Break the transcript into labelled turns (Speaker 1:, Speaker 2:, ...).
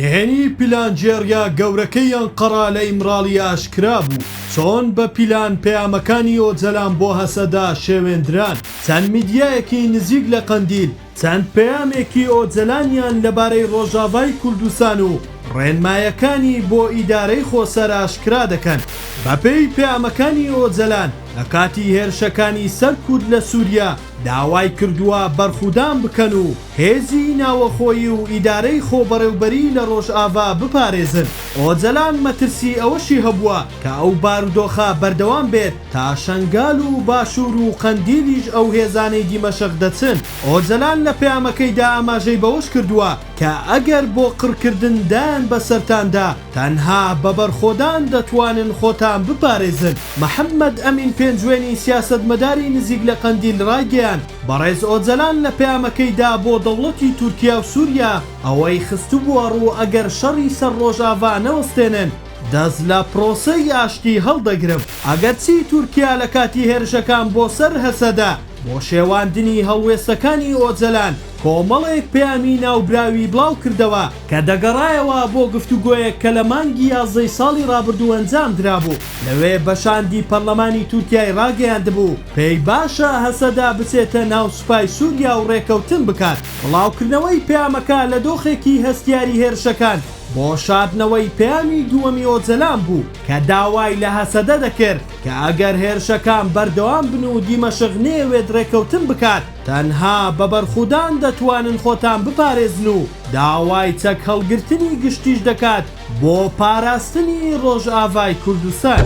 Speaker 1: نهێنی پیلانجێڕیا گەورەکەی ئەنقەرە لە ئیمراڵی ئاشکرا بوو چۆن بە پیلان پەیامەکانی ئۆجەلان بۆ هەسەدا شێوێندران. چەند میدیایەکی نزیک لە قەندیل چەند پەیامێکی ئۆجەلانیان لەبارەی ڕۆژاوای کوردستان و ڕێنمایەکانی بۆ ئیدارەی خۆسەر ئاشکرا دەکەن. بەپێی پەیامەکانی ئۆجەلان لە کاتی هێرشەکانی سەر کورد لە سووریا داوای کردووە بەرخودان بکەن و هێزی ناوەخۆیی و ئیدارەی خۆبەڕێوبەری لە ڕۆژئاوا بپارێزن. ئۆجەلان مەترسی ئەوەشی هەبووە کە ئەو بارودۆخە بەردەوام بێت تا شەنگال و باشوور و قەندیلیش ئەو هێزانەی دیمەشق دەچن. ئۆجەلان لە پەیامەکەیدا ئاماژەی بەوەش کردووە کە ئەگەر بۆ قڕکردن دایان بەسەرتاندا تەنها بە بەرخۆدان دەتوانن خۆتان بپارێزن. محەممەد ئەمین پێنجوێنی سیاسەتمەداری نزیک لە قەندیل ڕایگەیان بەڕێز ئۆجەلان لە پەیامەکەیدا بۆ دەوڵەتی تورکیا و سووریا ئەوەی خستوبووە ڕوو ئەگەر شەڕی سەر ڕۆژاوا نەوەستێنن دەست لە پرۆسەی ئاشتی هەڵدەگرم. ئەگەرچی تورکیا لە کاتی هێرشەکان بۆ سەر هەسەدا بۆ شێواندنی هەڵوێستەکانی ئۆجەلان کۆمەڵێک پەیامی ناوبراوی بڵاو کردەوە کە دەگەڕایەوە بۆ گفتوگۆیەک کە لە مانگی 11 ساڵی ڕابردوو ئەنجام درابوو. لەوێ بەشاندی پەرلەمانی تورکیای ڕاگەیاندبوو پێی باشە هەسەدا بچێتە ناو سوپای سووریا و ڕێکەوتن بکات. بڵاوکردنەوەی پەیامەکە لە دۆخێکی هەستیاری هێرشەکان بۆ شاردنەوەی پەیامی دووەمی ئۆجەلان بوو کە داوای لە هەسەدە دەکرد کە ئەگەر هێرشەکان بەردەوام بن و دیمەشق نێوێت ڕێکەوتن بکات تەنها بە بەرخودان دەتوانن خۆتان بپارێزن و داوای چەک هەڵگرتنی گشتیش دەکات بۆ پاراستنی ڕۆژئاوای کوردستان.